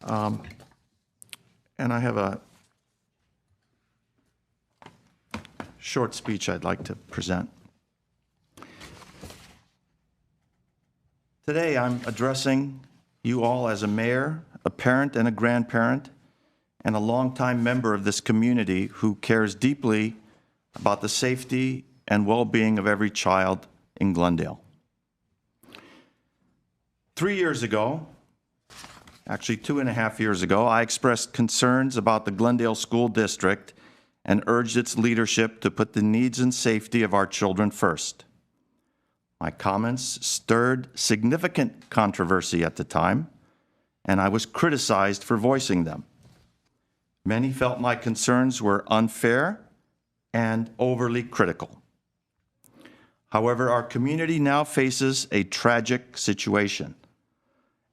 And I have a short speech I'd like to present. Today, I'm addressing you all as a mayor, a parent, and a grandparent, and a longtime member of this community who cares deeply about the safety and well-being of every child in Glendale. 3 years ago, actually 2.5 years ago, I expressed concerns about the Glendale School District and urged its leadership to put the needs and safety of our children first. My comments stirred significant controversy at the time, and I was criticized for voicing them. Many felt my concerns were unfair and overly critical. However, our community now faces a tragic situation,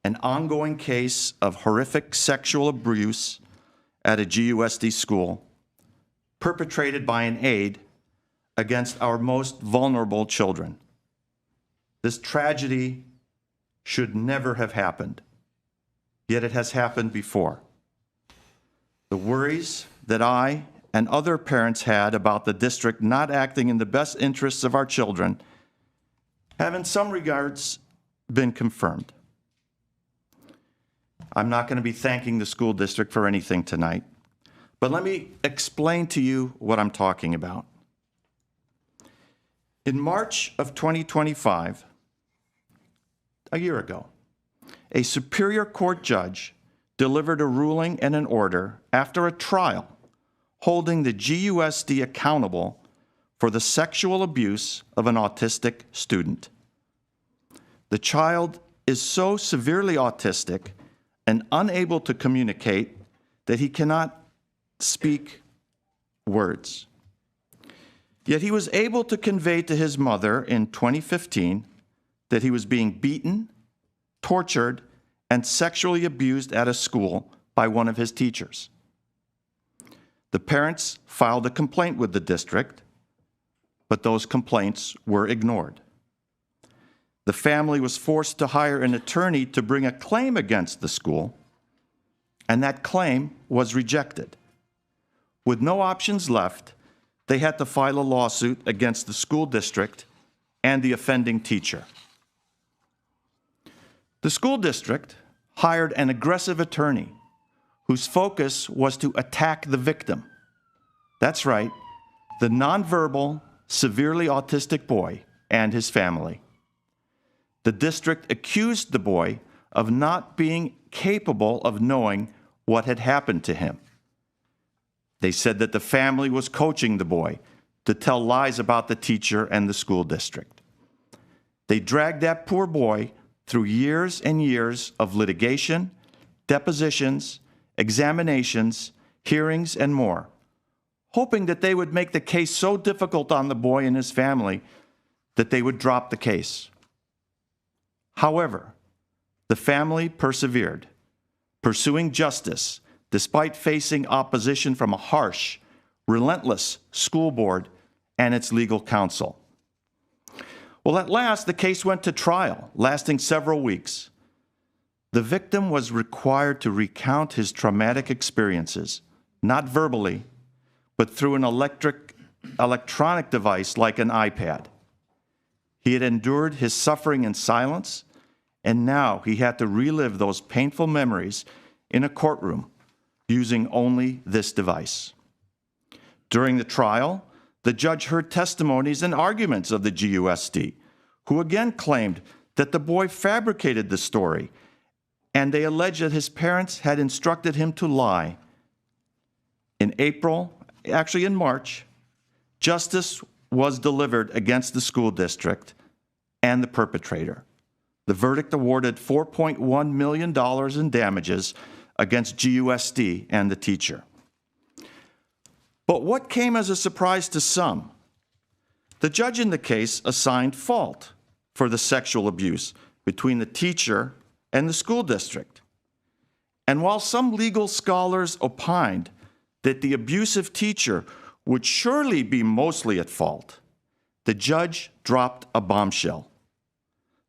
an ongoing case of horrific sexual abuse at a GUSD school perpetrated by an aide against our most vulnerable children. This tragedy should never have happened, yet it has happened before. The worries that I and other parents had about the district not acting in the best interests of our children have in some regards been confirmed. I'm not going to be thanking the school district for anything tonight, but let me explain to you what I'm talking about. In March of 2025, a year ago, a Superior Court judge delivered a ruling and an order after a trial holding the GUSD accountable for the sexual abuse of an autistic student. The child is so severely autistic and unable to communicate that he cannot speak words. Yet he was able to convey to his mother in 2015 that he was being beaten, tortured, and sexually abused at a school by one of his teachers. The parents filed a complaint with the district, but those complaints were ignored. The family was forced to hire an attorney to bring a claim against the school, and that claim was rejected. With no options left, they had to file a lawsuit against the school district and the offending teacher. The school district hired an aggressive attorney whose focus was to attack the victim. That's right, the nonverbal, severely autistic boy and his family. The district accused the boy of not being capable of knowing what had happened to him. They said that the family was coaching the boy to tell lies about the teacher and the school district. They dragged that poor boy through years and years of litigation, depositions, examinations, hearings, and more, hoping that they would make the case so difficult on the boy and his family that they would drop the case. However, the family persevered, pursuing justice despite facing opposition from a harsh, relentless school board and its legal counsel. Well, at last, the case went to trial, lasting several weeks. The victim was required to recount his traumatic experiences, not verbally, but through an electronic device like an iPad. He had endured his suffering in silence, and now he had to relive those painful memories in a courtroom using only this device. During the trial, the judge heard testimonies and arguments of the GUSD, who again claimed that the boy fabricated the story, and they alleged that his parents had instructed him to lie. In March, justice was delivered against the school district and the perpetrator. The verdict awarded $4.1 million in damages against GUSD and the teacher. But what came as a surprise to some? The judge in the case assigned fault for the sexual abuse between the teacher and the school district. And while some legal scholars opined that the abusive teacher would surely be mostly at fault, the judge dropped a bombshell.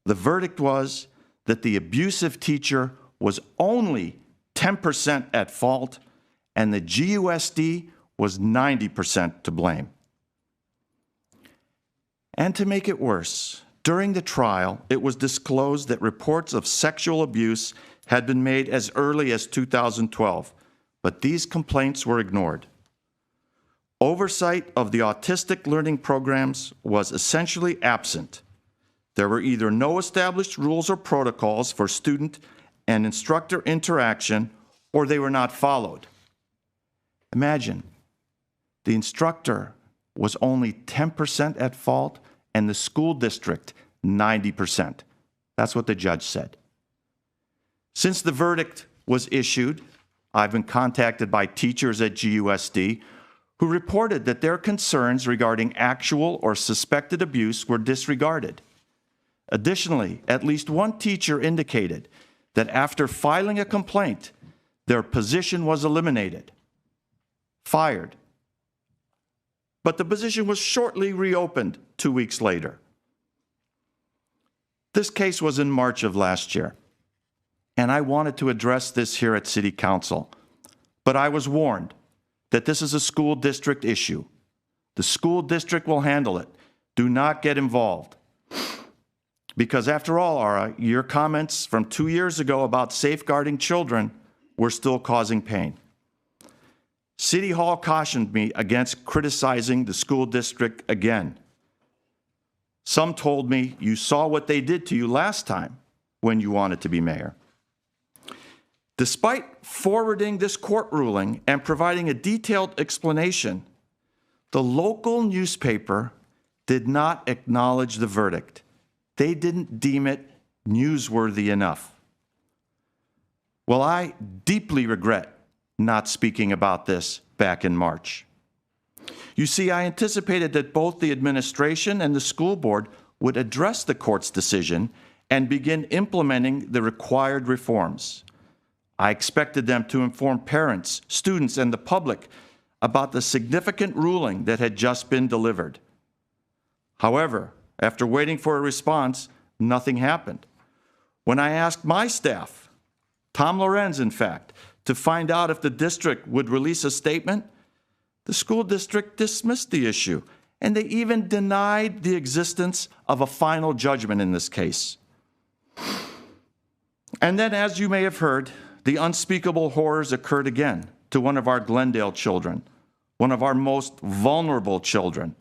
The verdict was that the abusive teacher was only 10% at fault, and the GUSD was 90% to blame. And to make it worse, during the trial, it was disclosed that reports of sexual abuse had been made as early as 2012, but these complaints were ignored. Oversight of the autistic learning programs was essentially absent. There were either no established rules or protocols for student and instructor interaction, or they were not followed. Imagine, the instructor was only 10% at fault and the school district 90%. That's what the judge said. Since the verdict was issued, I've been contacted by teachers at GUSD who reported that their concerns regarding actual or suspected abuse were disregarded. Additionally, at least one teacher indicated that after filing a complaint, their position was eliminated, fired. But the position was shortly reopened 2 weeks later. This case was in March of last year, and I wanted to address this here at City Council, but I was warned that this is a school district issue. The school district will handle it. Do not get involved. Because after all, Ara, your comments from 2 years ago about safeguarding children were still causing pain. City Hall cautioned me against criticizing the school district again. Some told me you saw what they did to you last time when you wanted to be mayor. Despite forwarding this court ruling and providing a detailed explanation, the local newspaper did not acknowledge the verdict. They didn't deem it newsworthy enough. Well, I deeply regret not speaking about this back in March. You see, I anticipated that both the administration and the school board would address the court's decision and begin implementing the required reforms. I expected them to inform parents, students, and the public about the significant ruling that had just been delivered. However, after waiting for a response, nothing happened. When I asked my staff, Tom Lorenz, in fact, to find out if the district would release a statement, the school district dismissed the issue, and they even denied the existence of a final judgment in this case. And then, as you may have heard, the unspeakable horrors occurred again to one of our Glendale children, one of our most vulnerable children,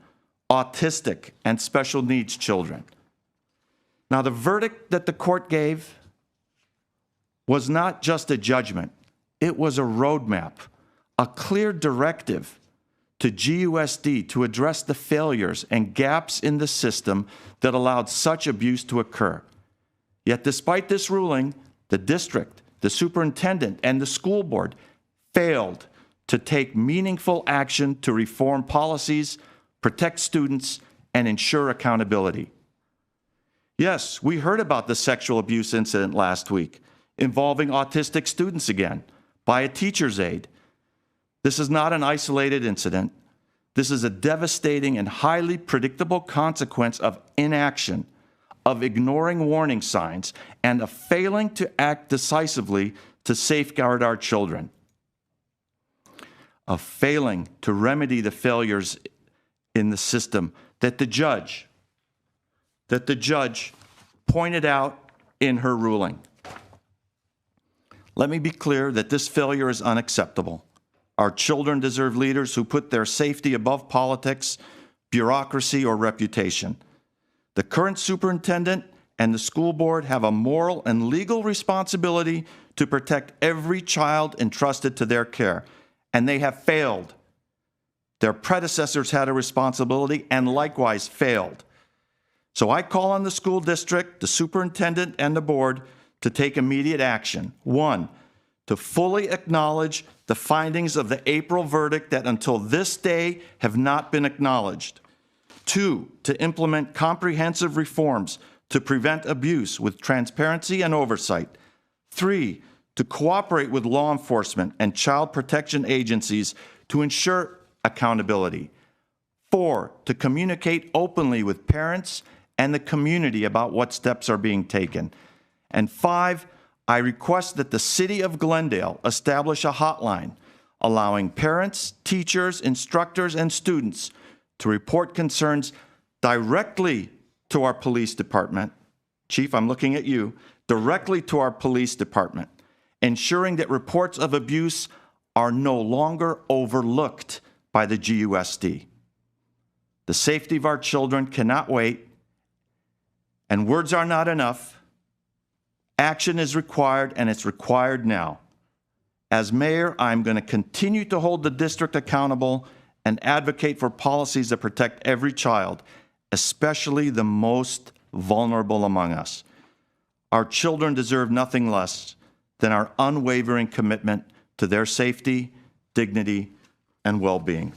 autistic and special needs children. Now, the verdict that the court gave was not just a judgment. It was a roadmap, a clear directive to GUSD to address the failures and gaps in the system that allowed such abuse to occur. Yet despite this ruling, the district, the superintendent, and the school board failed to take meaningful action to reform policies, protect students, and ensure accountability. Yes, we heard about the sexual abuse incident last week involving autistic students again by a teacher's aide. This is not an isolated incident. This is a devastating and highly predictable consequence of inaction, of ignoring warning signs, and of failing to act decisively to safeguard our children, of failing to remedy the failures in the system that the judge pointed out in her ruling. Let me be clear that this failure is unacceptable. Our children deserve leaders who put their safety above politics, bureaucracy, or reputation. The current superintendent and the school board have a moral and legal responsibility to protect every child entrusted to their care, and they have failed. Their predecessors had a responsibility and likewise failed. So I call on the school district, the superintendent, and the board to take immediate action. 1, to fully acknowledge the findings of the April verdict that until this day have not been acknowledged. 2, to implement comprehensive reforms to prevent abuse with transparency and oversight. 3, to cooperate with law enforcement and child protection agencies to ensure accountability. 4, to communicate openly with parents and the community about what steps are being taken. And 5, I request that the City of Glendale establish a hotline allowing parents, teachers, instructors, and students to report concerns directly to our police department. Chief, I'm looking at you, directly to our police department, ensuring that reports of abuse are no longer overlooked by the GUSD. The safety of our children cannot wait, and words are not enough. Action is required, and it's required now. As mayor, I'm going to continue to hold the district accountable and advocate for policies that protect every child, especially the most vulnerable among us. Our children deserve nothing less than our unwavering commitment to their safety, dignity, and well-being.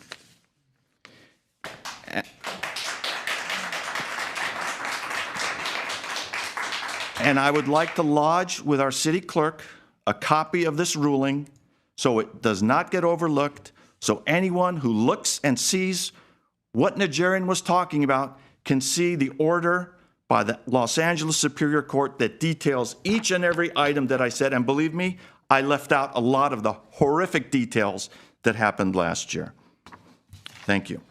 And I would like to lodge with our city clerk a copy of this ruling so it does not get overlooked, so anyone who looks and sees what Najarian was talking about can see the order by the Los Angeles Superior Court that details each and every item that I said. And believe me, I left out a lot of the horrific details that happened last year. Thank you.